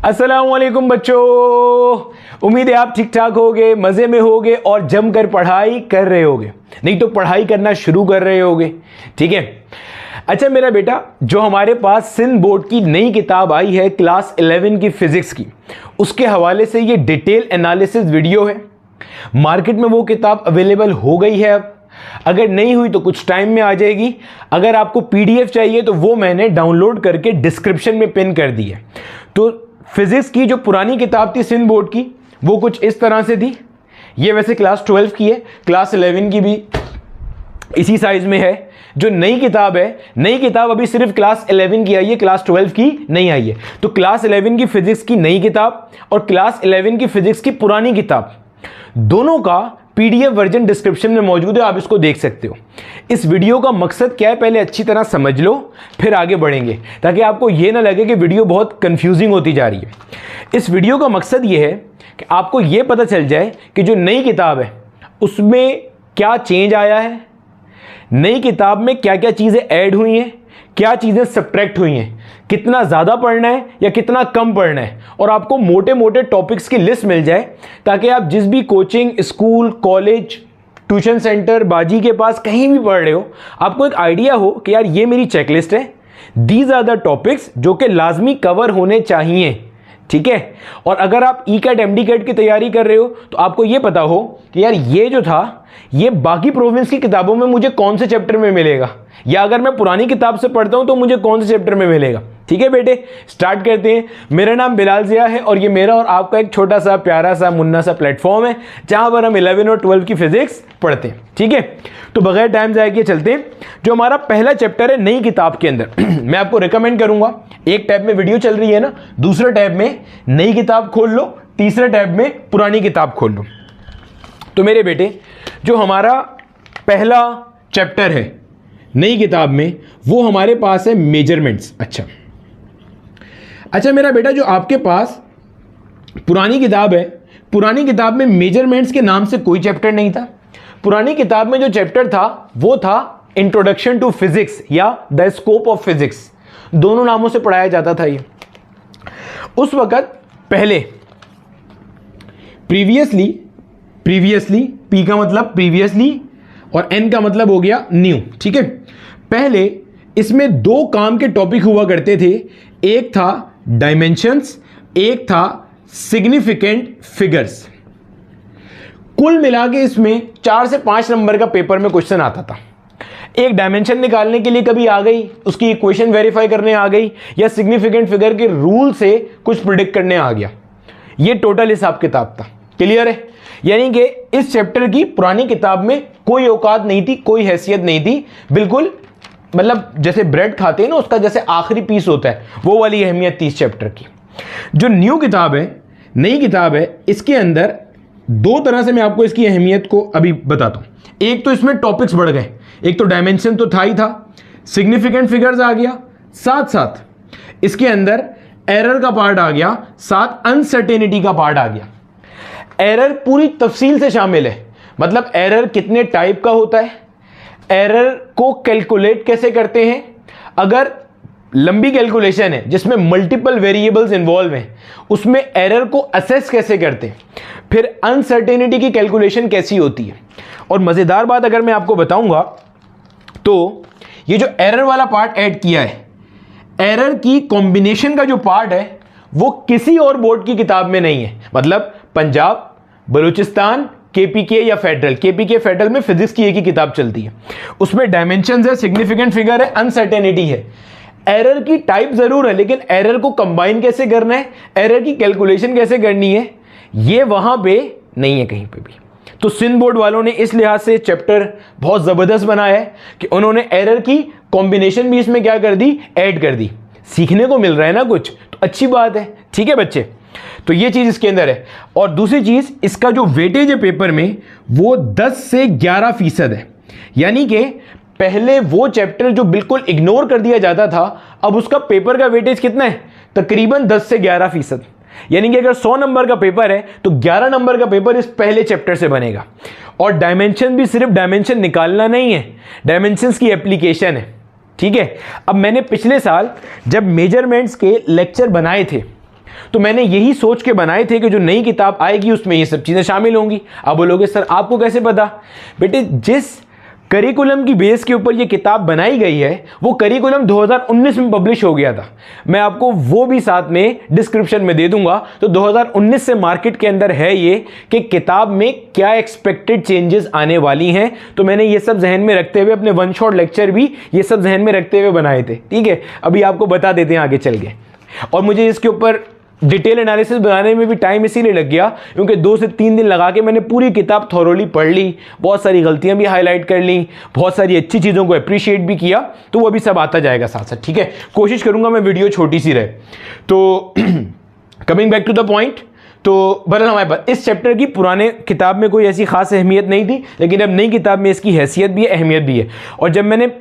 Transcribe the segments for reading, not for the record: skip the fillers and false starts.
अस्सलामुअलैकुम बच्चों, उम्मीद है आप ठीक ठाक होगे, मज़े में होगे और जमकर पढ़ाई कर रहे होगे, नहीं तो पढ़ाई करना शुरू कर रहे होगे। ठीक है। अच्छा मेरा बेटा, जो हमारे पास सिंध बोर्ड की नई किताब आई है क्लास 11 की फिजिक्स की, उसके हवाले से ये डिटेल एनालिसिस वीडियो है। मार्केट में वो किताब अवेलेबल हो गई है। अब अगर नहीं हुई तो कुछ टाइम में आ जाएगी। अगर आपको पीडीएफ चाहिए तो वो मैंने डाउनलोड करके डिस्क्रिप्शन में पिन कर दी है। तो फिजिक्स की जो पुरानी किताब थी सिंध बोर्ड की, वो कुछ इस तरह से थी। ये वैसे क्लास 12 की है, क्लास 11 की भी इसी साइज में है। जो नई किताब है, नई किताब अभी सिर्फ क्लास 11 की आई है, क्लास 12 की नहीं आई है। तो क्लास 11 की फिजिक्स की नई किताब और क्लास 11 की फिजिक्स की पुरानी किताब, दोनों का पीडीएफ वर्जन डिस्क्रिप्शन में मौजूद है, आप इसको देख सकते हो। इस वीडियो का मकसद क्या है, पहले अच्छी तरह समझ लो, फिर आगे बढ़ेंगे, ताकि आपको यह ना लगे कि वीडियो बहुत कंफ्यूजिंग होती जा रही है। इस वीडियो का मकसद यह है कि आपको यह पता चल जाए कि जो नई किताब है उसमें क्या चेंज आया है, नई किताब में क्या क्या चीज़ें ऐड हुई हैं, क्या चीज़ें सब्ट्रैक्ट हुई हैं, कितना ज़्यादा पढ़ना है या कितना कम पढ़ना है, और आपको मोटे मोटे टॉपिक्स की लिस्ट मिल जाए, ताकि आप जिस भी coaching, school, college, tuition centre, बाजी के पास कहीं भी पढ़ रहे हो, आपको एक आइडिया हो कि यार ये मेरी चेकलिस्ट है, दीज आर द टॉपिक्स जो कि लाजमी कवर होने चाहिए। ठीक है। और अगर आप ECAT MDCAT की तैयारी कर रहे हो तो आपको ये पता हो कि यार ये जो था, ये बाकी प्रोविंस की किताबों में मुझे कौन से चैप्टर में मिलेगा, या अगर मैं पुरानी किताब से पढ़ता हूं तो मुझे कौन से चैप्टर में मिलेगा। ठीक है बेटे, स्टार्ट करते हैं। मेरा नाम बिलाल ज़िया है और ये मेरा और आपका एक छोटा सा प्यारा सा मुन्ना सा प्लेटफॉर्म है, जहां पर हम 11 और 12 की फिजिक्स पढ़ते हैं। ठीक है। तो बगैर टाइम ज़ाया किए चलते हैं। जो हमारा पहला चैप्टर है नई किताब के अंदर, मैं आपको रिकमेंड करूंगा, एक टैब में वीडियो चल रही है ना, दूसरे टैब में नई किताब खोल लो, तीसरे टैब में पुरानी किताब खोल लो। तो मेरे बेटे, जो हमारा पहला चैप्टर है नई किताब में, वो हमारे पास है मेजरमेंट्स। अच्छा मेरा बेटा, जो आपके पास पुरानी किताब है, पुरानी किताब में मेजरमेंट्स के नाम से कोई चैप्टर नहीं था। पुरानी किताब में जो चैप्टर था वो था इंट्रोडक्शन टू फिजिक्स या द स्कोप ऑफ फिजिक्स, दोनों नामों से पढ़ाया जाता था ये। उस वक्त पहले प्रीवियसली, पी का मतलब प्रीवियसली और एन का मतलब हो गया न्यू। ठीक है। पहले इसमें दो काम के टॉपिक हुआ करते थे, एक था डायमेंशंस, एक था सिग्निफिकेंट फिगर्स। कुल मिला के इसमें 4 से 5 नंबर का पेपर में क्वेश्चन आता था। एक डायमेंशन निकालने के लिए कभी आ गई, उसकी इक्वेशन वेरीफाई करने आ गई, या सिग्निफिकेंट फिगर के रूल से कुछ प्रिडिक्ट करने आ गया। ये टोटल हिसाब किताब था। क्लियर है। यानी कि इस चैप्टर की पुरानी किताब में कोई औकात नहीं थी, कोई हैसियत नहीं थी, बिल्कुल मतलब जैसे ब्रेड खाते हैं ना, उसका जैसे आखिरी पीस होता है, वो वाली अहमियत थी इस चैप्टर की। जो न्यू किताब है, नई किताब है, इसके अंदर दो तरह से मैं आपको इसकी अहमियत को अभी बताता हूं। एक तो इसमें टॉपिक्स बढ़ गए, एक तो डायमेंशन तो था ही था, सिग्निफिकेंट फिगर्स आ गया, साथ साथ इसके अंदर एरर का पार्ट आ गया, साथ अनसर्टेनिटी का पार्ट आ गया। एरर पूरी तफसील से शामिल है, मतलब एरर कितने टाइप का होता है, एरर को कैलकुलेट कैसे करते हैं, अगर लंबी कैलकुलेशन है जिसमें मल्टीपल वेरिएबल्स इन्वॉल्व हैं, उसमें एरर को असेस कैसे करते हैं, फिर अनसर्टेनिटी की कैलकुलेशन कैसी होती है। और मज़ेदार बात अगर मैं आपको बताऊंगा तो ये जो एरर वाला पार्ट ऐड किया है, एरर की कॉम्बिनेशन का जो पार्ट है वो किसी और बोर्ड की किताब में नहीं है। मतलब पंजाब, बलूचिस्तान, केपीके या फेडरल, केपीके फेडरल में फिजिक्स की एक ही किताब चलती है, उसमें डायमेंशंस है, सिग्निफिकेंट फिगर है, अनसर्टेनिटी है। एरर की टाइप जरूर है, लेकिन एरर को कंबाइन कैसे करना है, एरर की कैलकुलेशन कैसे करनी है, ये वहां पे नहीं है कहीं पे भी। तो सिंध बोर्ड वालों ने इस लिहाज से चैप्टर बहुत जबरदस्त बनाया है कि उन्होंने एरर की कॉम्बिनेशन भी इसमें क्या कर दी, ऐड कर दी। सीखने को मिल रहा है ना कुछ, तो अच्छी बात है। ठीक है बच्चे, तो ये चीज इसके अंदर है। और दूसरी चीज, इसका जो वेटेज है पेपर में वो 10 से 11% है। यानी कि पहले वो चैप्टर जो बिल्कुल इग्नोर कर दिया जाता था, अब उसका पेपर का वेटेज कितना है, तकरीबन 10 से 11%। यानी कि अगर 100 नंबर का पेपर है तो 11 नंबर का पेपर इस पहले चैप्टर से बनेगा। और डायमेंशन भी सिर्फ डायमेंशन निकालना नहीं है, डायमेंशंस की एप्लीकेशन है। ठीक है। अब मैंने पिछले साल जब मेजरमेंट्स के लेक्चर बनाए थे तो मैंने यही सोच के बनाए थे कि जो नई किताब आएगी उसमें ये सब चीज़ें शामिल होंगी। आप बोलोगे सर आपको कैसे पता? बेटे, जिस करिकुलम की बेस के ऊपर ये किताब बनाई गई है वो करिकुलम 2019 में पब्लिश हो गया था। मैं आपको वो भी साथ में डिस्क्रिप्शन में दे दूंगा। तो 2019 से मार्केट के अंदर है ये कि किताब में क्या एक्सपेक्टेड चेंजेस आने वाली हैं। तो मैंने ये सब जहन में रखते हुए अपने वन शॉट लेक्चर भी ये सब जहन में रखते हुए बनाए थे। ठीक है, अभी आपको बता देते हैं आगे चल के। और मुझे इसके ऊपर डिटेल एनालिसिस बनाने में भी टाइम इसीलिए लग गया क्योंकि 2 से 3 दिन लगा के मैंने पूरी किताब थॉरोली पढ़ ली, बहुत सारी गलतियां भी हाईलाइट कर ली, बहुत सारी अच्छी चीज़ों को अप्रिशिएट भी किया। तो वो भी सब आता जाएगा साथ साथ। ठीक है, कोशिश करूंगा मैं वीडियो छोटी सी रहे। तो coming back to the point, तो बहरहाल हमारे पास इस चैप्टर की पुराने किताब में कोई ऐसी खास अहमियत नहीं थी, लेकिन अब नई किताब में इसकी हैसियत भी है, अहमियत भी है। और जब मैंने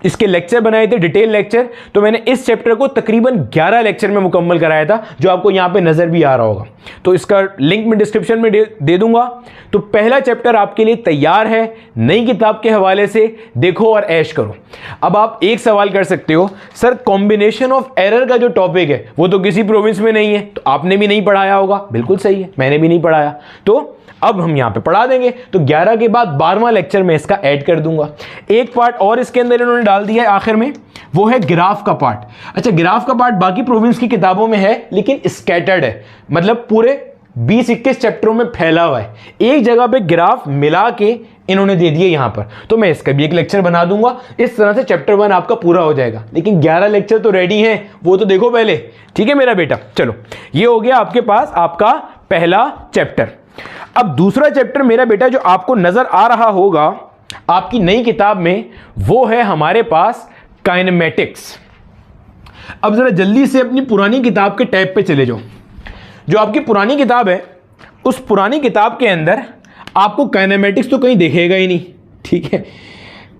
इसके लेक्चर बनाए थे, डिटेल लेक्चर, तो मैंने इस चैप्टर को तकरीबन 11 लेक्चर में मुकम्मल कराया था, जो आपको यहाँ पे नज़र भी आ रहा होगा। तो इसका लिंक मैं डिस्क्रिप्शन में दे दूंगा। तो पहला चैप्टर आपके लिए तैयार है नई किताब के हवाले से, देखो और ऐश करो। अब आप एक सवाल कर सकते हो, सर कॉम्बिनेशन ऑफ एरर का जो टॉपिक है वो तो किसी प्रोविंस में नहीं है, तो आपने भी नहीं पढ़ाया होगा। बिल्कुल सही है, मैंने भी नहीं पढ़ाया, तो अब हम यहां पे पढ़ा देंगे। तो 11 के बाद 12वां लेक्चर में इसका ऐड कर दूंगा। एक पार्ट और इसके अंदर इन्होंने डाल दिया है आखिर में, वो है ग्राफ का पार्ट। अच्छा, ग्राफ का पार्ट बाकी प्रोविंस की किताबों में है लेकिन स्कैटर्ड है, मतलब पूरे 20-21 चैप्टरों में फैला हुआ है। एक जगह पे ग्राफ मिला के इन्होंने दे दिए यहां पर, तो मैं इसका भी एक लेक्चर बना दूंगा। इस तरह से चैप्टर 1 आपका पूरा हो जाएगा। लेकिन 11 लेक्चर तो रेडी हैं, वो तो देखो पहले। ठीक है मेरा बेटा, चलो ये हो गया आपके पास आपका पहला चैप्टर। अब दूसरा चैप्टर मेरा बेटा जो आपको नजर आ रहा होगा आपकी नई किताब में, वो है हमारे पास काइनेमेटिक्स। अब जरा जल्दी से अपनी पुरानी किताब के टैब पे चले जाओ। जो आपकी पुरानी किताब है, उस पुरानी किताब के अंदर आपको काइनेमेटिक्स तो कहीं देखेगा ही नहीं। ठीक है,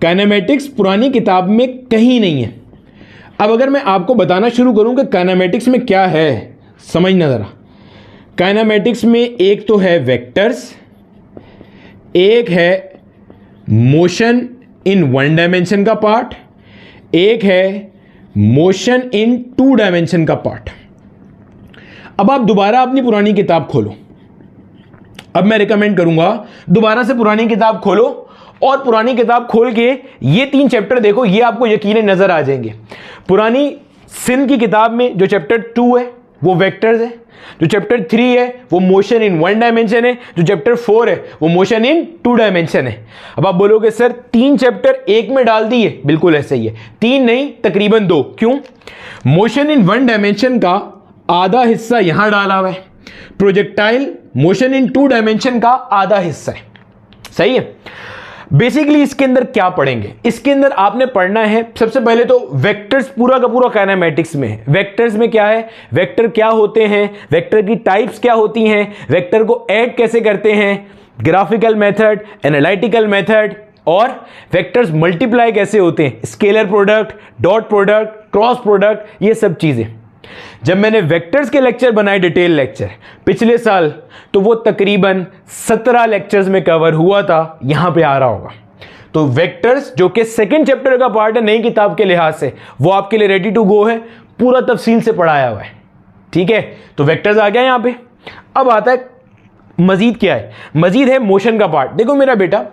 काइनेमेटिक्स पुरानी किताब में कहीं नहीं है। अब अगर मैं आपको बताना शुरू करूं कि काइनेमेटिक्स में क्या है, समझना जरा। काइनेमेटिक्स में एक तो है वेक्टर्स, एक है मोशन इन 1 डायमेंशन का पार्ट, एक है मोशन इन 2 डायमेंशन का पार्ट। अब आप दोबारा अपनी पुरानी किताब खोलो। अब मैं रिकमेंड करूंगा दोबारा से पुरानी किताब खोलो और पुरानी किताब खोल के ये 3 चैप्टर देखो, ये आपको यकीनन नजर आ जाएंगे। पुरानी सिंध की किताब में जो चैप्टर 2 है वो वेक्टर्स है, जो चैप्टर 3 है वो मोशन इन 1 डायमेंशन है, जो चैप्टर 4 है वो मोशन इन 2 डायमेंशन है। अब आप बोलोगे सर 3 चैप्टर एक में डाल दिए, बिल्कुल ऐसा ही है। 3 नहीं, तकरीबन 2। क्यों? मोशन इन 1 डायमेंशन का आधा हिस्सा यहां डाला हुआ है, प्रोजेक्टाइल मोशन इन 2 डायमेंशन का आधा हिस्सा है। सही है। बेसिकली इसके अंदर क्या पढ़ेंगे? इसके अंदर आपने पढ़ना है सबसे पहले तो वेक्टर्स, पूरा का पूरा काइनेमेटिक्स में है। वेक्टर्स में क्या है, वेक्टर क्या होते हैं, वेक्टर की टाइप्स क्या होती हैं, वेक्टर को ऐड कैसे करते हैं, ग्राफिकल मेथड, एनालिटिकल मेथड, और वेक्टर्स मल्टीप्लाई कैसे होते हैं, scalar product, dot product, cross product, ये सब चीजें। जब मैंने वेक्टर्स के लेक्चर बनाए, डिटेल लेक्चर पिछले साल, तो वो तकरीबन 17 लेक्चर्स में कवर हुआ था, यहां पे आ रहा होगा। तो वेक्टर्स जो कि सेकंड चैप्टर का पार्ट है नई किताब के लिहाज से, वो आपके लिए रेडी टू गो है, पूरा तफसील से पढ़ाया हुआ है। ठीक है, तो वेक्टर्स आ गया यहां पे। अब आता है मजीद क्या है, मजीद है मोशन का पार्ट। देखो मेरा बेटा,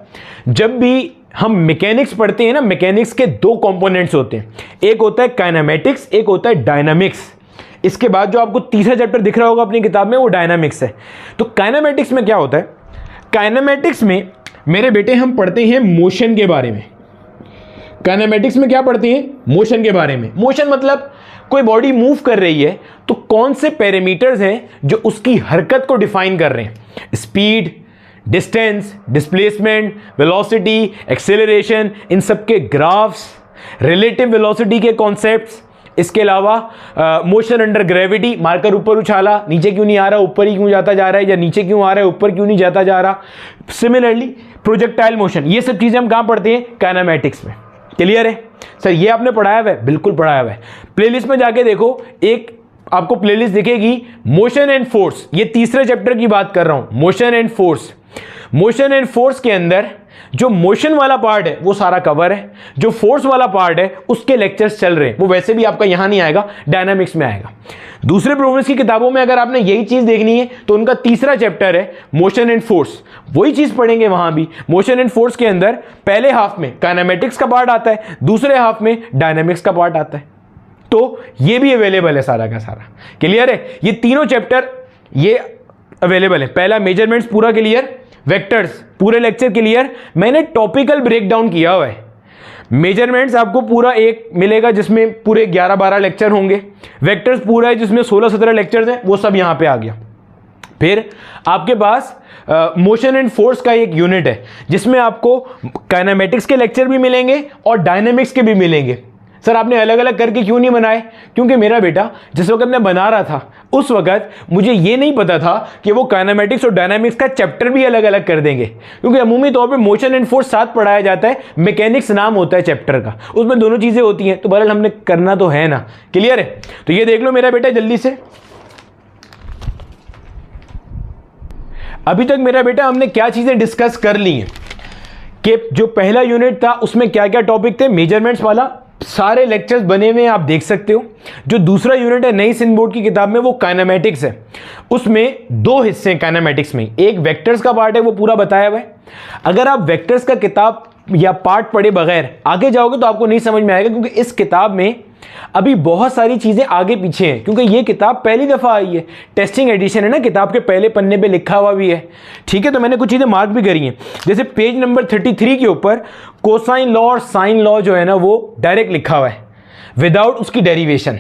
जब भी हम मैकेनिक्स पढ़ते हैं ना, मैकेनिक्स के 2 कंपोनेंट्स होते हैं, एक होता है काइनेमेटिक्स, एक होता है डायनामिक्स। इसके बाद जो आपको तीसरा चैप्टर दिख रहा होगा अपनी किताब में, वो डायनामिक्स है। तो काइनेमेटिक्स में क्या होता है, काइनेमेटिक्स में मेरे बेटे हम पढ़ते हैं मोशन के बारे में। काइनेमेटिक्स में क्या पढ़ते हैं, मोशन के बारे में। मोशन मतलब कोई बॉडी मूव कर रही है तो कौन से पैरामीटर्स हैं जो उसकी हरकत को डिफाइन कर रहे हैं, speed, distance, displacement, velocity, acceleration, इन सब के ग्राफ्स, रिलेटिव वेलोसिटी के कॉन्सेप्ट्स। इसके अलावा मोशन अंडर ग्रेविटी, मार्कर ऊपर उछाला, नीचे क्यों नहीं आ रहा, ऊपर ही क्यों जाता जा रहा है, या नीचे क्यों आ रहा है, ऊपर क्यों नहीं जाता जा रहा। सिमिलरली प्रोजेक्टाइल मोशन, ये सब चीजें हम कहां पढ़ते हैं, काइनेमेटिक्स में। क्लियर है सर? ये आपने पढ़ाया हुआ है, बिल्कुल पढ़ाया हुआ है। प्लेलिस्ट में जाके देखो, एक आपको प्लेलिस्ट दिखेगी मोशन एंड फोर्स, ये तीसरे चैप्टर की बात कर रहा हूं, motion and force. Motion and force के अंदर जो मोशन वाला पार्ट है वो सारा कवर है, जो फोर्स वाला पार्ट है उसके लेक्चर्स चल रहे हैं, वो वैसे भी आपका यहां नहीं आएगा, डायनामिक्स में आएगा। दूसरे प्रोग्राम्स की किताबों में अगर आपने यही चीज देखनी है तो उनका तीसरा चैप्टर है मोशन एंड फोर्स, वही चीज पढ़ेंगे वहां भी। मोशन एंड फोर्स के अंदर पहले हाफ में काइनेमेटिक्स का पार्ट आता है, दूसरे हाफ में डायनामिक्स का पार्ट आता है। तो ये भी अवेलेबल है सारा का सारा। क्लियर है? ये तीनों चैप्टर ये अवेलेबल है। पहला मेजरमेंट्स पूरा क्लियर, वेक्टर्स पूरे लेक्चर क्लियर, मैंने टॉपिकल ब्रेकडाउन किया हुआ है। मेजरमेंट्स आपको पूरा एक मिलेगा जिसमें पूरे 11-12 लेक्चर होंगे, वेक्टर्स पूरा है जिसमें 16-17 लेक्चर्स हैं, वो सब यहां पे आ गया। फिर आपके पास मोशन एंड फोर्स का एक यूनिट है जिसमें आपको काइनेमेटिक्स के लेक्चर भी मिलेंगे और डायनेमिक्स के भी मिलेंगे। सर आपने अलग अलग करके क्यों नहीं बनाए? क्योंकि मेरा बेटा जिस वक्त मैं बना रहा था उस वक्त मुझे ये नहीं पता था कि वो काइनेमेटिक्स और डायनामिक्स का चैप्टर भी अलग अलग कर देंगे, क्योंकि अमूमी तौर पे मोशन एंड फोर्स साथ पढ़ाया जाता है, मैकेनिक्स नाम होता है चैप्टर का, उसमें दोनों चीजें होती हैं। तो बहरहाल हमने करना तो है ना। क्लियर है? तो ये देख लो मेरा बेटा जल्दी से। अभी तक मेरा बेटा हमने क्या चीजें डिस्कस कर ली हैं कि जो पहला यूनिट था उसमें क्या क्या टॉपिक थे, मेजरमेंट्स वाला सारे लेक्चर्स बने हुए हैं, आप देख सकते हो। जो दूसरा यूनिट है नई सिंध बोर्ड की किताब में वो काइनेमेटिक्स है, उसमें 2 हिस्से हैं काइनेमेटिक्स में। एक वेक्टर्स का पार्ट है वो पूरा बताया हुआ है। अगर आप वेक्टर्स का किताब या पार्ट पढ़े बगैर आगे जाओगे तो आपको नहीं समझ में आएगा, क्योंकि इस किताब में अभी बहुत सारी चीजें आगे पीछे हैं, क्योंकि ये किताब पहली दफा आई है, टेस्टिंग एडिशन है ना, किताब के पहले पन्ने पे लिखा हुआ भी है। ठीक है, तो मैंने कुछ चीजें मार्क भी करी हैं, जैसे पेज नंबर 33 के ऊपर कोसाइन लॉ और साइन लॉ जो है ना वो डायरेक्ट लिखा हुआ है विदाउट उसकी डेरिवेशन।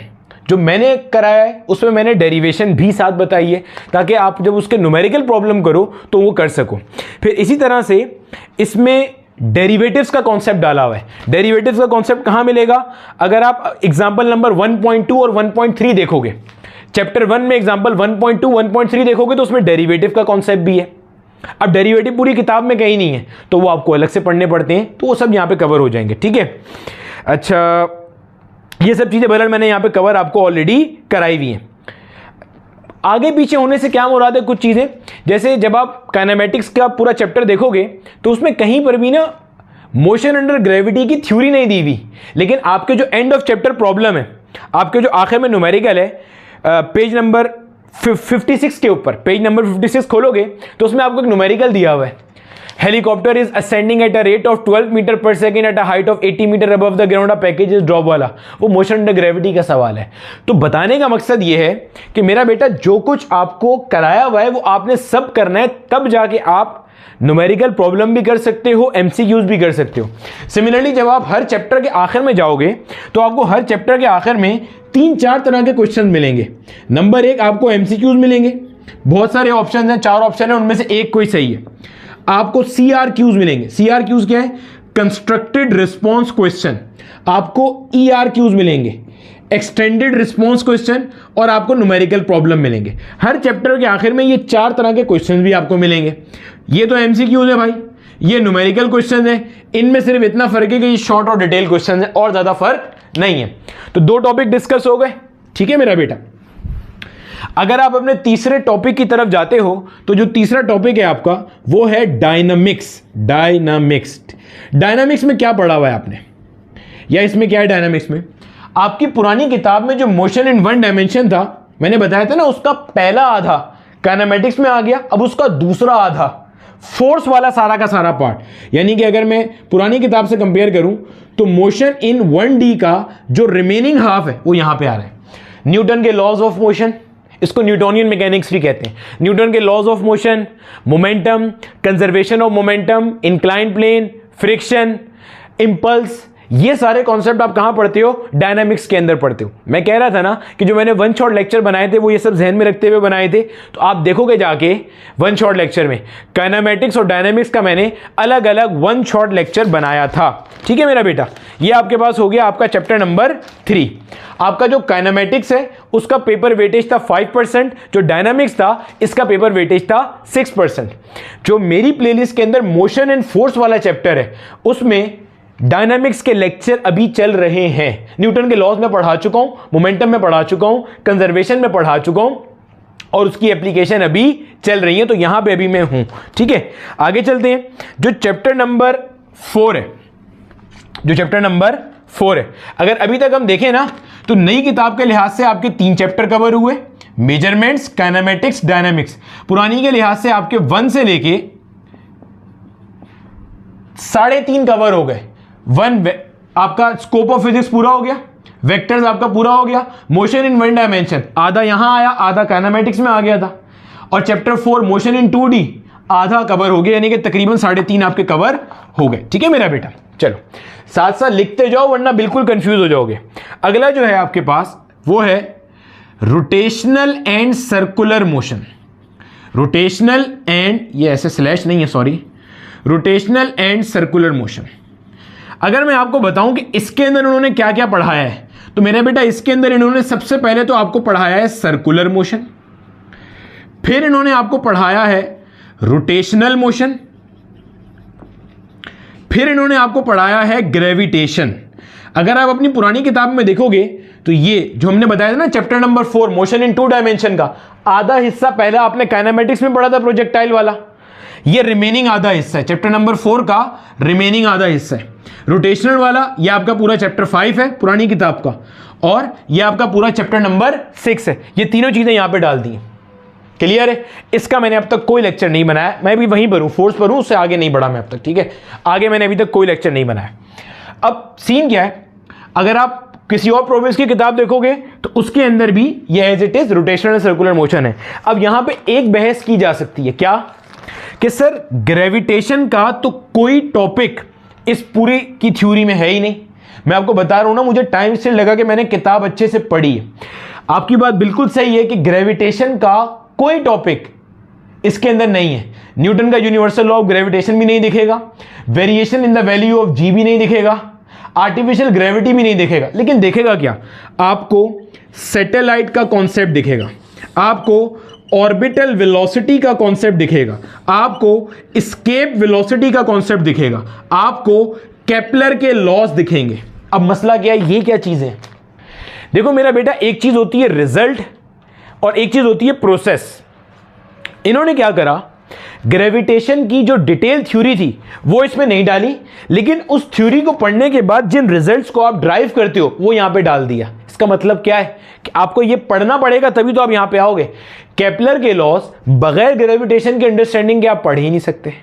जो मैंने कराया है उसमें मैंने डेरिवेशन भी साथ बताई है, ताकि आप जब उसके न्यूमेरिकल प्रॉब्लम करो तो वो कर सको। फिर इसी तरह से इसमें डेरिवेटिव्स का कॉन्सेप्ट डाला हुआ है। डेरिवेटिव्स का कॉन्सेप्ट कहां मिलेगा? अगर आप एग्जांपल नंबर 1.2 और 1.3 देखोगे, चैप्टर 1 में एग्जांपल 1.2 1.3 देखोगे तो उसमें डेरिवेटिव का कॉन्सेप्ट भी है। अब डेरिवेटिव पूरी किताब में कहीं नहीं है तो वो आपको अलग से पढ़ने पड़ते हैं, तो वो सब यहां पे कवर हो जाएंगे। ठीक है, अच्छा ये सब चीजें बहरहाल मैंने यहां पे कवर आपको ऑलरेडी कराई हुई हैं। आगे पीछे होने से क्या मुराद है? कुछ चीजें जैसे जब आप काइनेमेटिक्स का पूरा चैप्टर देखोगे तो उसमें कहीं पर भी ना मोशन अंडर ग्रेविटी की थ्योरी नहीं दी हुई, लेकिन आपके जो एंड ऑफ चैप्टर प्रॉब्लम है, आपके जो आखिर में न्यूमेरिकल है, पेज नंबर 56 के ऊपर, पेज नंबर 56 खोलोगे तो उसमें आपको एक न्यूमेरिकल दिया हुआ है। Helicopter is ascending at a rate of 12 metre per second at a height of 80 metre above the ground, package is drop वाला, वो मोशन अंडर ग्रेविटी का सवाल है। तो बताने का मकसद ये है कि मेरा बेटा जो कुछ आपको कराया हुआ है वो आपने सब करना है, तब जाके आप न्यूमेरिकल प्रॉब्लम भी कर सकते हो, एमसीक्यूज भी कर सकते हो। सिमिलरली जब आप हर चैप्टर के आखिर में जाओगे तो आपको हर चैप्टर के आखिर में 3-4 तरह के क्वेश्चन मिलेंगे। नंबर 1 आपको एमसीक्यूज मिलेंगे, बहुत सारे ऑप्शन हैं, 4 ऑप्शन है, उनमें से एक कोई सही है। आपको सीआरक्यूज मिलेंगे। सीआरक्यूज क्या है? Constructed response question. आपको ईआरक्यूज मिलेंगे, एक्सटेंडेड रिस्पॉन्स क्वेश्चन, और आपको न्यूमेरिकल प्रॉब्लम मिलेंगे। हर चैप्टर के आखिर में ये 4 तरह के क्वेश्चन भी आपको मिलेंगे। ये तो एमसीक्यूज है भाई, ये न्यूमेरिकल क्वेश्चन है, इनमें सिर्फ इतना फर्क है कि ये शॉर्ट और डिटेल क्वेश्चन है, और ज्यादा फर्क नहीं है। तो 2 टॉपिक डिस्कस हो गए। ठीक है मेरा बेटा, अगर आप अपने तीसरे टॉपिक की तरफ जाते हो तो जो तीसरा टॉपिक है आपका वो है डायनामिक्स। डायनामिक्स में क्या पढ़ा हुआ है आपने, या इसमें क्या है डायनामिक्स में? आपकी पुरानी किताब में जो मोशन इन 1 डायमेंशन था, मैंने बताया था ना, उसका पहला आधा काइनेमेटिक्स में आ गया, अब उसका दूसरा आधा फोर्स वाला सारा का सारा पार्ट। यानी कि अगर मैं पुरानी किताब से कंपेयर करूं तो मोशन इन 1D का जो रिमेनिंग हाफ है वो यहां पे आ रहा है। न्यूटन के लॉज ऑफ मोशन, इसको न्यूटोनियन मैकेनिक्स भी कहते हैं। न्यूटन के laws of motion, momentum, conservation of momentum, incline plane, friction, impulse, ये सारे कॉन्सेप्ट आप कहां पढ़ते हो? डायनामिक्स के अंदर पढ़ते हो। मैं कह रहा था ना कि जो मैंने 1 शॉट लेक्चर बनाए थे वो ये सब जहन में रखते हुए बनाए थे, तो आप देखोगे जाके 1 शॉट लेक्चर में काइनेमेटिक्स और डायनामिक्स का मैंने अलग अलग 1 शॉट लेक्चर बनाया था। ठीक है मेरा बेटा, ये आपके पास हो गया आपका चैप्टर नंबर 3। आपका जो काइनेमेटिक्स है उसका पेपर वेटेज था 5%, जो डायनामिक्स था इसका पेपर वेटेज था 6%। जो मेरी प्लेलिस्ट के अंदर मोशन एंड फोर्स वाला चैप्टर है उसमें डायनामिक्स के लेक्चर अभी चल रहे हैं। न्यूटन के लॉज में पढ़ा चुका हूं, मोमेंटम में पढ़ा चुका हूं, कंजर्वेशन में पढ़ा चुका हूं, और उसकी एप्लीकेशन अभी चल रही है, तो यहां पे अभी मैं हूं। ठीक है, आगे चलते हैं। जो चैप्टर नंबर 4 है, जो चैप्टर नंबर 4 है, अगर अभी तक हम देखें ना तो नई किताब के लिहाज से आपके 3 चैप्टर कवर हुए, मेजरमेंट्स, काइनेमेटिक्स, डायनामिक्स। पुरानी के लिहाज से आपके 1 से लेके 3.5 कवर हो गए। 1 आपका स्कोप ऑफ फिजिक्स पूरा हो गया, वेक्टर्स आपका पूरा हो गया, मोशन इन 1 डायमेंशन आधा यहां आया, आधा काइनेमेटिक्स में आ गया था, और चैप्टर 4 मोशन इन 2D आधा कवर हो गया, यानी कि तकरीबन 3.5 आपके कवर हो गए। ठीक है मेरा बेटा, चलो साथ साथ लिखते जाओ वरना बिल्कुल कंफ्यूज हो जाओगे। अगला जो है आपके पास वो है rotational and circular motion. Rotational and, ये ऐसे स्लैश नहीं है, sorry, rotational and circular motion. अगर मैं आपको बताऊं कि इसके अंदर उन्होंने क्या क्या पढ़ाया है, तो मेरा बेटा इसके अंदर इन्होंने सबसे पहले तो आपको पढ़ाया है सर्कुलर मोशन, फिर इन्होंने आपको पढ़ाया है रोटेशनल मोशन, फिर इन्होंने आपको पढ़ाया है ग्रेविटेशन। अगर आप अपनी पुरानी किताब में देखोगे तो ये जो हमने बताया था ना chapter number 4 motion in 2 dimension का आधा हिस्सा पहला आपने काइनेमेटिक्स में पढ़ा था, प्रोजेक्टाइल वाला, ये रिमेनिंग आधा हिस्सा है, चैप्टर नंबर 4 का रिमेनिंग आधा हिस्सा है। रोटेशनल वाला ये आपका पूरा चैप्टर 5 है पुरानी किताब का, और ये आपका पूरा चैप्टर नंबर 6 है। ये तीनों चीजें यहां पे डाल दी हैं। क्लियर है? इसका मैंने अब तक कोई लेक्चर नहीं बनाया, मैं भी वहीं पर हूं, फोर्स पर हूं, उससे आगे नहीं बढ़ा मैं अब तक। ठीक है, आगे मैंने अभी तक कोई लेक्चर नहीं बनाया। अब सीन क्या है, अगर आप किसी और प्रोविंस की किताब देखोगे तो उसके अंदर भी ये as it is rotational circular motion है। अब यहां पे एक बहस की जा सकती है, क्या कि सर ग्रेविटेशन का तो कोई टॉपिक इस पूरी की थ्योरी में है ही नहीं। मैं आपको बता रहा हूं ना, मुझे टाइम से लगा कि मैंने किताब अच्छे से पढ़ी है। आपकी बात बिल्कुल सही है कि ग्रेविटेशन का कोई टॉपिक इसके अंदर नहीं है। न्यूटन का यूनिवर्सल लॉ ऑफ ग्रेविटेशन भी नहीं दिखेगा, variation in the value of g भी नहीं दिखेगा, आर्टिफिशियल ग्रेविटी भी नहीं दिखेगा, लेकिन दिखेगा क्या, आपको सैटेलाइट का कॉन्सेप्ट दिखेगा, आपको ऑर्बिटल वेलोसिटी का कॉन्सेप्ट दिखेगा, आपको एस्केप वेलोसिटी का कॉन्सेप्ट दिखेगा, आपको केपलर के लॉज दिखेंगे। अब मसला क्या है, ये क्या चीजें हैं? देखो मेरा बेटा, एक चीज होती है रिजल्ट और एक चीज होती है प्रोसेस। इन्होंने क्या करा, ग्रेविटेशन की जो डिटेल थ्योरी थी वो इसमें नहीं डाली, लेकिन उस थ्योरी को पढ़ने के बाद जिन रिजल्ट्स को आप ड्राइव करते हो वो यहां पे डाल दिया। इसका मतलब क्या है कि आपको ये पढ़ना पड़ेगा तभी तो आप यहां पे आओगे। केपलर के लॉज बगैर ग्रेविटेशन के अंडरस्टैंडिंग के आप पढ़ ही नहीं सकते।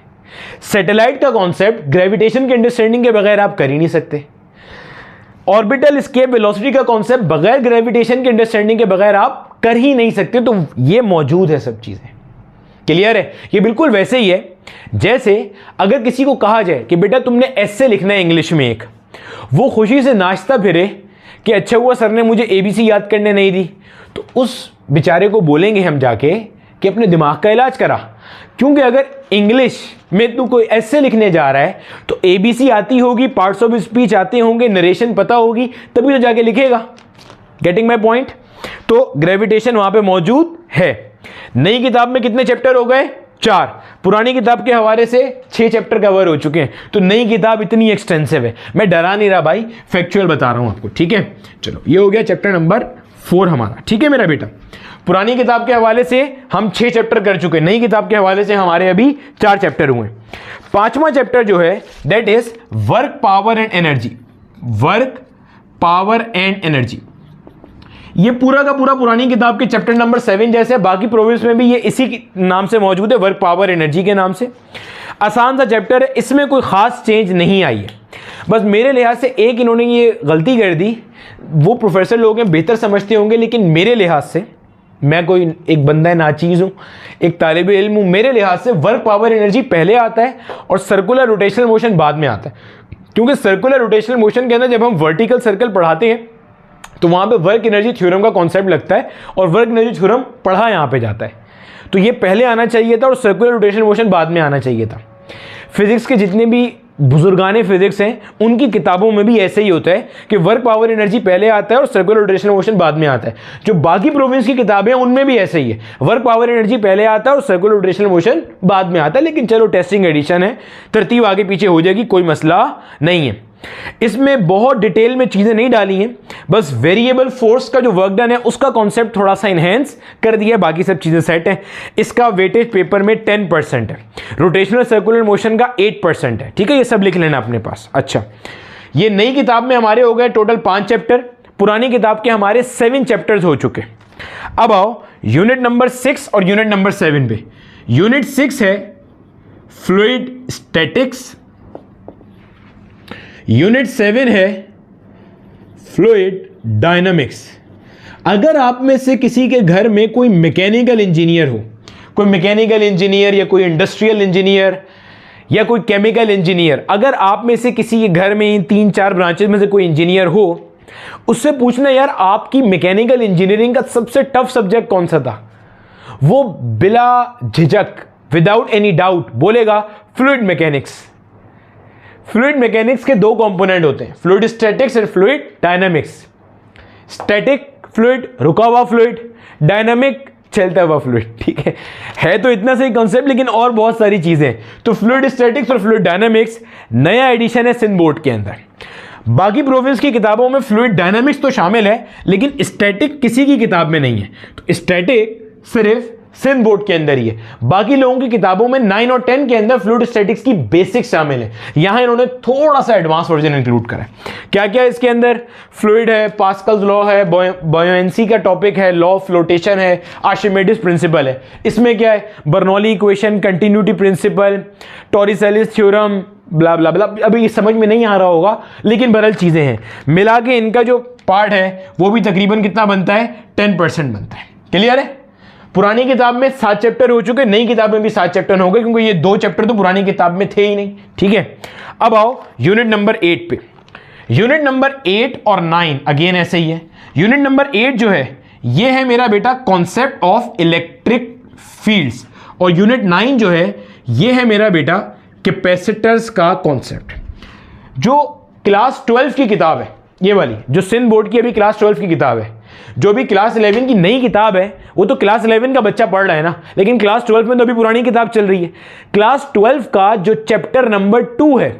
सैटेलाइट का कॉन्सेप्ट ग्रेविटेशन के अंडरस्टैंडिंग के बगैर आप कर ही नहीं सकते। ऑर्बिटल एस्केप वेलोसिटी का कॉन्सेप्ट बगैर ग्रेविटेशन के अंडरस्टैंडिंग के बगैर आप कर ही नहीं सकते। तो ये मौजूद है सब चीजें। क्लियर है? ये बिल्कुल वैसे ही है जैसे अगर किसी को कहा जाए कि बेटा तुमने एस्से लिखना है इंग्लिश में एक, वो खुशी से नाचता फिरे कि अच्छा हुआ सर ने मुझे एबीसी याद करने नहीं दी, तो उस बेचारे को बोलेंगे हम जाके कि अपने दिमाग का इलाज करा। क्योंकि अगर इंग्लिश में तू कोई एस्से लिखने जा रहा है तो एबीसी आती होगी, पार्ट्स ऑफ स्पीच आते होंगे, नरेशन पता होगी, तभी तो जाके लिखेगा। Getting my point? तो ग्रेविटेशन वहां पे मौजूद है। नई किताब में कितने चैप्टर हो गए? 4। पुरानी किताब के हवाले से 6 चैप्टर कवर हो चुके हैं। तो नई किताब इतनी एक्सटेंसिव है। मैं डरा नहीं रहा भाई, फैक्चुअल बता रहा हूं आपको। ठीक है, चलो ये हो गया चैप्टर नंबर 4 हमारा। ठीक है मेरा बेटा, पुरानी किताब के हवाले से हम 6 चैप्टर कर चुके हैं, नई किताब के हवाले से हमारे अभी 4 चैप्टर हुए। 5वां चैप्टर जो है that is work, power and energy. Work, power and energy, ये पूरा का पूरा पुरानी किताब के चैप्टर नंबर 7 जैसे, बाकी प्रोविंस में भी ये इसी नाम से मौजूद है, वर्क, पावर, एनर्जी के नाम से। आसान सा चैप्टर है, इसमें कोई खास चेंज नहीं आई है। बस मेरे लिहाज से एक इन्होंने ये गलती कर दी, वो प्रोफेसर लोग हैं बेहतर समझते होंगे, लेकिन मेरे लिहाज से, मैं कोई एक बंदा नाचीज हूं, एक तालिब इल्म हूं, मेरे लिहाज से वर्क, पावर, एनर्जी पहले आता है और सर्कुलर रोटेशनल मोशन बाद में आता है। क्योंकि सर्कुलर रोटेशनल मोशन के अंदर जब हम वर्टिकल सर्कल पढ़ाते हैं तो वहां पे वर्क एनर्जी थ्योरम का कॉन्सेप्ट लगता है और वर्क एनर्जी थ्योरम पढ़ा यहां पे जाता है। तो ये पहले आना चाहिए था और सर्कुलर रोटेशनल मोशन बाद में आना चाहिए था। फिजिक्स के जितने भी बुजुर्गाने फिजिक्स हैं उनकी किताबों में भी ऐसे ही होता है कि वर्क, पावर, एनर्जी पहले आता है और सर्कुलर रोटेशनल मोशन बाद में आता है। जो बाकी प्रोविंस की किताबें हैं उनमें भी ऐसे ही है, वर्क, पावर, एनर्जी पहले आता है और सर्कुलर रोटेशनल मोशन बाद में आता है। लेकिन चलो टेस्टिंग एडिशन है, तरतीब आगे पीछे हो जाएगी, कोई मसला नहीं है। इसमें बहुत डिटेल में चीजें नहीं डाली हैं, बस वेरिएबल फोर्स का जो वर्क डन है उसका कॉन्सेप्ट थोड़ा सा इनहेंस कर दिया, बाकी सब चीजें सेट हैं। इसका वेटेज पेपर में 10% है, रोटेशनल सर्कुलर मोशन का 8% है। ठीक है, ये सब लिख लेना अपने पास। अच्छा, ये नई किताब में हमारे हो गए टोटल 5 चैप्टर, पुरानी किताब के हमारे 7 चैप्टर्स हो चुके। अब आओ यूनिट नंबर 6 और यूनिट नंबर 7 पे। यूनिट 6 है फ्लूइड स्टैटिक्स, यूनिट 7 है फ्लूइड डायनामिक्स। अगर आप में से किसी के घर में कोई मैकेनिकल इंजीनियर हो, कोई मैकेनिकल इंजीनियर या कोई इंडस्ट्रियल इंजीनियर या कोई केमिकल इंजीनियर, अगर आप में से किसी के घर में इन 3-4 ब्रांचेस में से कोई इंजीनियर हो, उससे पूछना यार आपकी मैकेनिकल इंजीनियरिंग का सबसे टफ सब्जेक्ट कौन सा था, वो बिला झिझक विदाउट एनी डाउट बोलेगा फ्लूइड मैकेनिक्स। फ्लूइड मैकेनिक्स के 2 कंपोनेंट होते हैं, फ्लूइड स्टैटिक्स और फ्लूइड डायनामिक्स। स्टैटिक फ्लूइड रुका हुआ फ्लूइड, डायनामिक चलता हुआ फ्लूइड। ठीक है तो इतना सही कॉन्सेप्ट, लेकिन और बहुत सारी चीजें। तो फ्लूइड स्टैटिक्स और फ्लूइड डायनामिक्स नया एडिशन है सिंध बोर्ड के अंदर। बाकी प्रोविंस की किताबों में फ्लूइड डायनामिक्स तो शामिल है, लेकिन स्टैटिक किसी की किताब में नहीं है। तो स्टैटिक सिर्फ सिंध बोर्ड के अंदर ही है। बाकी लोगों की किताबों में 9 और 10 के अंदर फ्लूइड स्टैटिक्स की बेसिक्स शामिल है। यहां इन्होंने थोड़ा सा एडवांस वर्जन इंक्लूड करा है। क्या क्या इसके अंदर? फ्लूइड है, पास्कल्स लॉ है, बॉयंसी का टॉपिक है, लॉ ऑफ फ्लोटेशन है, आर्चिमेडिस प्रिंसिपल है। इसमें क्या है? Bernoulli equation, continuity principle, Torricelli's theorem, blah blah blah. अभी समझ में नहीं आ रहा होगा, लेकिन बहरहाल चीजें हैं। मिला के इनका जो पार्ट है वो भी तकरीबन कितना बनता है? 10% बनता है। क्लियर है? पुरानी किताब में 7 चैप्टर हो चुके, नई किताब में भी 7 चैप्टर हो गए, क्योंकि ये 2 चैप्टर तो पुरानी किताब में थे ही नहीं। ठीक है, अब आओ यूनिट नंबर 8 पे। यूनिट नंबर 8 और 9 अगेन ऐसे ही है। यूनिट नंबर 8 जो है ये है मेरा बेटा कॉन्सेप्ट ऑफ इलेक्ट्रिक फील्ड्स, और यूनिट 9 जो है ये है मेरा बेटा कैपेसिटर्स का कॉन्सेप्ट। जो क्लास 12 की किताब है ये वाली, जो सिंध बोर्ड की अभी क्लास 12 की किताब है, जो भी क्लास 11 की नई किताब है वो तो क्लास 11 का बच्चा पढ़ रहा है ना, लेकिन क्लास 12 में तो अभी पुरानी किताब चल रही है। क्लास 12 का जो चैप्टर नंबर 2 है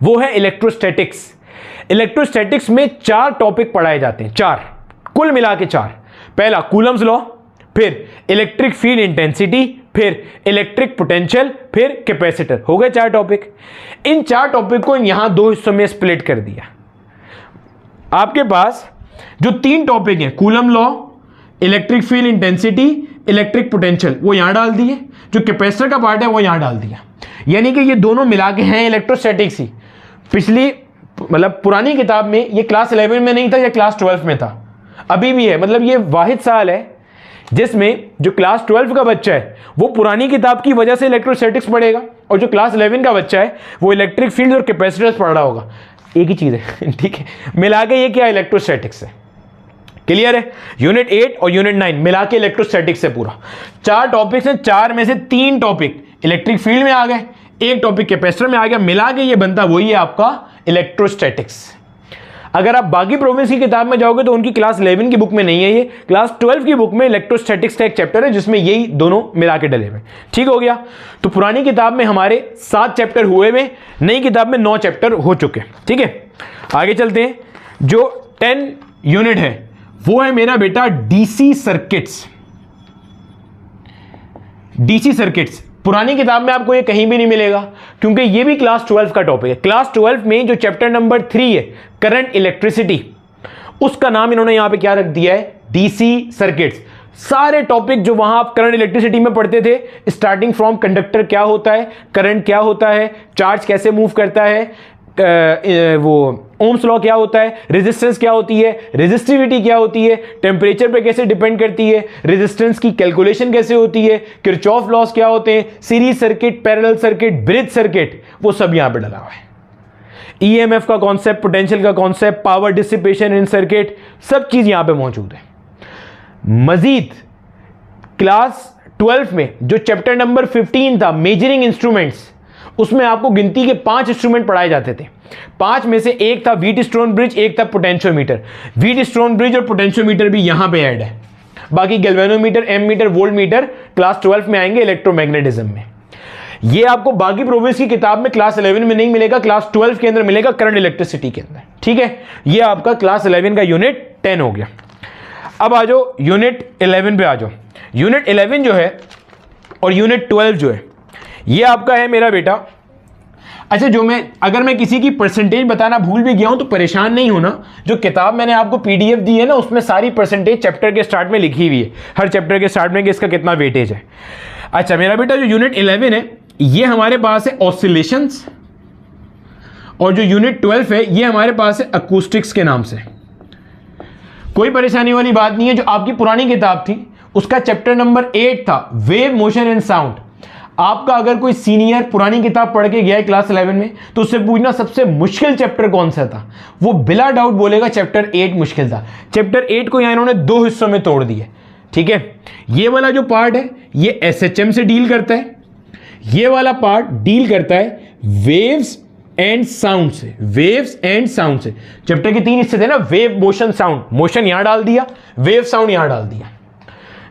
वो है इलेक्ट्रोस्टैटिक्स। इलेक्ट्रोस्टैटिक्स में 4 टॉपिक पढ़ाए जाते हैं, 4 कुल मिला के 4। पहला कूलम्स लॉ, फिर इलेक्ट्रिक फील्ड इंटेंसिटी, फिर इलेक्ट्रिक पोटेंशियल, फिर कैपेसिटर। हो गए 4 टॉपिक। इन 4 टॉपिक को यहां 2 हिस्सों में स्प्लिट कर दिया। आपके पास जो 3 टॉपिक हैं, coulomb law, electric field intensity, electric potential, वो यहां डाल दिए। जो कैपेसिटर का पार्ट है वो यहां डाल दिया। यानी कि ये दोनों मिला के हैं इलेक्ट्रोस्टैटिक्स ही। पिछली मतलब पुरानी किताब में ये क्लास 11 में नहीं था, या क्लास 12 में था, अभी भी है। मतलब ये वाहिद साल है जिसमें जो क्लास 12 का बच्चा है वो पुरानी किताब की वजह से इलेक्ट्रोस्टैटिक्स पढ़ेगा, और जो क्लास 11 का बच्चा है वो इलेक्ट्रिक फील्ड और कैपेसिटर्स पढ़ रहा होगा। एक ही चीज है। ठीक है, मिला के ये क्या? इलेक्ट्रोस्टैटिक्स है। क्लियर है? यूनिट 8 और यूनिट 9 मिला के इलेक्ट्रोस्टैटिक्स है पूरा। 4 टॉपिक्स हैं, 4 में से 3 टॉपिक इलेक्ट्रिक फील्ड में आ गए, 1 टॉपिक कैपेसिटर में आ गया, मिला के ये बनता वही है आपका इलेक्ट्रोस्टैटिक्स। अगर आप बाकी प्रोविंस की किताब में जाओगे तो उनकी क्लास 11 की बुक में नहीं है, ये क्लास 12 की बुक में इलेक्ट्रोस्टैटिक्स का एक चैप्टर है जिसमें यही दोनों मिला के डले हुए। ठीक हो गया? तो पुरानी किताब में हमारे 7 चैप्टर हुए हुए, नई किताब में 9 चैप्टर हो चुके। ठीक है, आगे चलते हैं। जो 10 यूनिट है वो है मेरा बेटा डीसी सर्किट्स। डीसी सर्किट्स पुरानी किताब में आपको ये कहीं भी नहीं मिलेगा, क्योंकि ये भी क्लास 12 का टॉपिक है। क्लास 12 में जो चैप्टर नंबर 3 है करंट इलेक्ट्रिसिटी, उसका नाम इन्होंने यहां पे क्या रख दिया है? DC circuits. सारे टॉपिक जो वहां आप करंट इलेक्ट्रिसिटी में पढ़ते थे, स्टार्टिंग फ्रॉम कंडक्टर क्या होता है, करंट क्या होता है, चार्ज कैसे मूव करता है, वो ओम्स लॉ क्या होता है, रेजिस्टेंस क्या होती है, रेजिस्टिविटी क्या होती है, टेम्परेचर पे कैसे डिपेंड करती है, रेजिस्टेंस की कैलकुलेशन कैसे होती है, किरचॉफ लॉस क्या होते हैं, series circuit, parallel circuit, bridge circuit, वो सब यहां पे डला हुआ है। ईएमएफ का कॉन्सेप्ट, पोटेंशियल का concept, power dissipation in circuit, सब चीज यहां पे मौजूद है। मजीद क्लास 12 में जो चैप्टर नंबर 15 था मेजरिंग इंस्ट्रूमेंट्स, उसमें आपको गिनती के 5 इंस्ट्रूमेंट पढ़ाए जाते थे। 5 में से एक था व्हीटस्टोन ब्रिज, एक था पोटेंशियोमीटर। व्हीटस्टोन ब्रिज और पोटेंशियोमीटर भी यहां पे ऐड है। बाकी गैल्वेनोमीटर, एमीटर, वोल्टमीटर क्लास 12 में आएंगे इलेक्ट्रोमैग्नेटिज्म में। ये आपको बाकी प्रोविंस की किताब में क्लास 11 में नहीं मिलेगा, क्लास 12 के अंदर मिलेगा, करंट इलेक्ट्रिसिटी के अंदर। ठीक है, ये आपका क्लास 11 का यूनिट 10 हो गया। अब आ जाओ यूनिट 11 पे आ जाओ। यूनिट 11 जो है और यूनिट 12 जो है ये आपका है मेरा बेटा। अच्छा, अगर मैं किसी की परसेंटेज बताना भूल भी गया हूं तो परेशान नहीं होना, जो किताब मैंने आपको पीडीएफ दी है ना उसमें सारी परसेंटेज चैप्टर के स्टार्ट में लिखी हुई है, हर चैप्टर के स्टार्ट में कि इसका कितना वेटेज है। अच्छा मेरा बेटा, जो यूनिट 11 है ये हमारे पास है ऑसिलेशंस, और जो यूनिट 12 है ये हमारे पास है अकूस्टिक्स के नाम से। कोई परेशानी वाली बात नहीं है। जो आपकी पुरानी किताब थी उसका चैप्टर नंबर 8 था वेव, मोशन एंड साउंड। आपका अगर कोई सीनियर पुरानी किताब पढ़ के गया है क्लास 11 में तो उससे पूछना सबसे मुश्किल चैप्टर कौन सा था, वो बिला डाउट बोलेगा चैप्टर 8 मुश्किल था। चैप्टर 8 को यहां इन्होंने 2 हिस्सों में तोड़ दिया। ठीक है, ये वाला जो पार्ट है ये एसएचएम से डील करता है, ये वाला पार्ट डील करता है वेव्स एंड साउंड से। वेव्स एंड साउंड से चैप्टर के 3 हिस्से थे ना, वेव, मोशन, साउंड। मोशन यहां डाल दिया, वेव, साउंड यहां डाल दिया।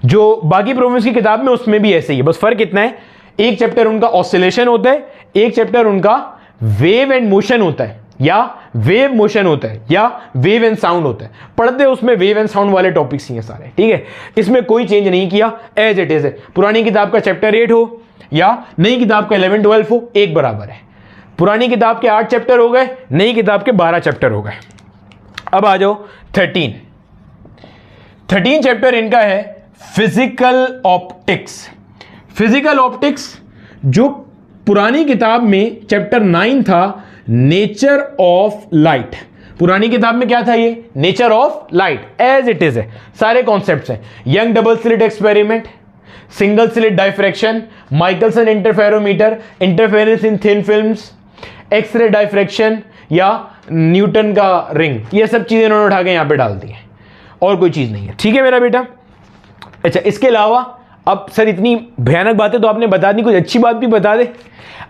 जो बाकी प्रोविंस की किताब में उसमें भी ऐसे ही है, बस फर्क इतना है एक चैप्टर उनका ऑसिलेशन होता है, एक चैप्टर उनका वेव एंड मोशन होता है, या वेव मोशन होता है, या वेव एंड साउंड होता है। पढ़ते उसमें वेव एंड साउंड वाले टॉपिक्स ही हैं सारे। ठीक है, इसमें कोई चेंज नहीं किया, एज इट इज है। पुरानी किताब का चैप्टर 8 हो या नई किताब का 11, 12 हो, एक बराबर है। पुरानी किताब के 8 चैप्टर हो गए, नई किताब के 12 चैप्टर हो गए। अब आ जाओ 13 चैप्टर इनका है फिजिकल ऑप्टिक्स। फिजिकल ऑप्टिक्स जो पुरानी किताब में चैप्टर 9 था नेचर ऑफ लाइट। पुरानी किताब में क्या था, ये nature of light as it is है, सारे कॉन्सेप्ट्स हैं। Young double slit experiment, single slit diffraction, Michelson interferometer, interference in thin films, X ray diffraction या न्यूटन का रिंग, ये सब चीजें इन्होंने उठा के यहां पे डाल दी है, और कोई चीज नहीं है। ठीक है मेरा बेटा। अच्छा, इसके अलावा अब सर इतनी भयानक बातें तो आपने बता दी, कुछ अच्छी बात भी बता दे।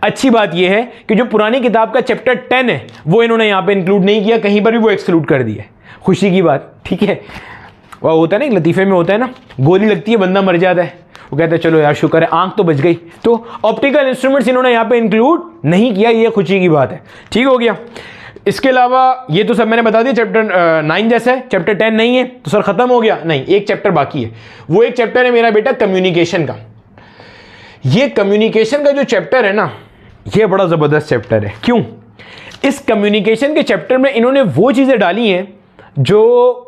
अच्छी बात यह है कि जो पुरानी किताब का चैप्टर 10 है वो इन्होंने यहां पे इंक्लूड नहीं किया, कहीं पर भी वो एक्सक्लूड कर दिया। खुशी की बात। ठीक है, वह होता है ना लतीफे में होता है ना, गोली लगती है बंदा मर जाता है, वो कहते हैं चलो यार शुक्र है आंख तो बच गई। तो ऑप्टिकल इंस्ट्रूमेंट्स इन्होंने यहां पे इंक्लूड नहीं किया, ये खुशी की बात है। ठीक हो गया। इसके अलावा ये तो सब मैंने बता दिया, चैप्टर 9 जैसा है, चैप्टर 10 नहीं है तो सर खत्म हो गया, नहीं, एक चैप्टर बाकी है। वो एक चैप्टर है मेरा बेटा कम्युनिकेशन का। ये कम्युनिकेशन का जो चैप्टर है ना, ये बड़ा जबरदस्त चैप्टर है। क्यों? इस कम्युनिकेशन के चैप्टर में इन्होंने वो चीजें डाली हैं जो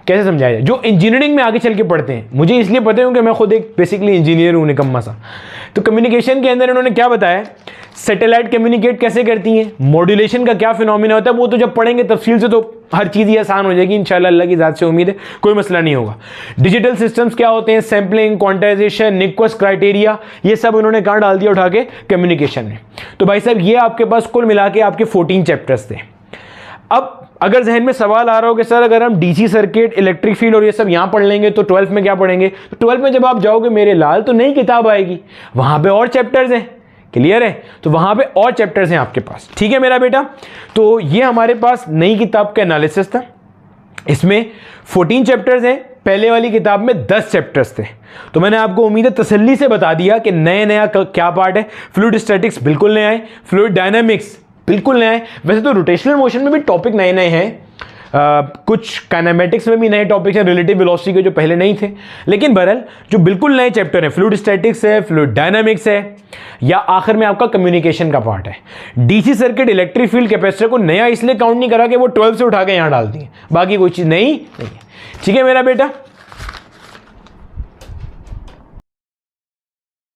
कैसे समझाया जाए, जो इंजीनियरिंग में आगे चल के पढ़ते हैं। मुझे इसलिए पता है क्योंकि मैं खुद एक बेसिकली इंजीनियर हूं, निकम्मा सा। तो कम्युनिकेशन के अंदर इन्होंने क्या बताया, सैटेलाइट कम्युनिकेट कैसे करती हैं, मॉड्यूलेशन का क्या फिनोमिना होता है, वो तो जब पढ़ेंगे तफसील से तो हर चीज़ ही आसान हो जाएगी इंशाल्लाह, अल्लाह की ज़ात से उम्मीद है, कोई मसला नहीं होगा। डिजिटल सिस्टम्स क्या होते हैं, सैम्पलिंग, क्वांटाइजेशन, निक्वस क्राइटेरिया, ये सब उन्होंने कहाँ डाल दिया उठा के, कम्युनिकेशन में। तो भाई साहब ये आपके पास कुल मिला के आपके 14 चैप्टर्स थे। अब अगर जहन में सवाल आ रहा हो कि सर अगर हम डीसी सर्किट, इलेक्ट्रिक फील्ड और ये सब यहाँ पढ़ लेंगे तो 12th में क्या पढ़ेंगे, तो 12th में जब आप जाओगे मेरे लाल तो नई किताब आएगी, वहाँ पे और चैप्टर्स हैं। क्लियर है? तो वहाँ पे और चैप्टर्स हैं आपके पास। ठीक है मेरा बेटा। तो ये हमारे पास नई किताब का एनालिसिस था, इसमें 14 चैप्टर्स हैं, पहले वाली किताब में 10 चैप्टर्स थे। तो मैंने आपको उम्मीद है तसल्ली से बता दिया कि नया क्या पार्ट है। फ्लूइड स्टैटिक्स बिल्कुल नया है, फ्लूइड डायनामिक्स बिल्कुल नया है। वैसे तो रोटेशनल मोशन में भी टॉपिक नए नए हैं, कुछ काइनेमेटिक्स में भी नए टॉपिक्स हैं रिलेटिव वेलोसिटी के जो पहले नहीं थे, लेकिन बहरहाल जो बिल्कुल नए चैप्टर है फ्लूइड स्टैटिक्स है, फ्लूइड डायनामिक्स है, या आखिर में आपका कम्युनिकेशन का पार्ट है। DC circuit, electric field, capacitor को नया इसलिए काउंट नहीं करा कि वो 12 से उठा के यहां डाल दिए, बाकी कोई चीज नहीं है। ठीक है मेरा बेटा।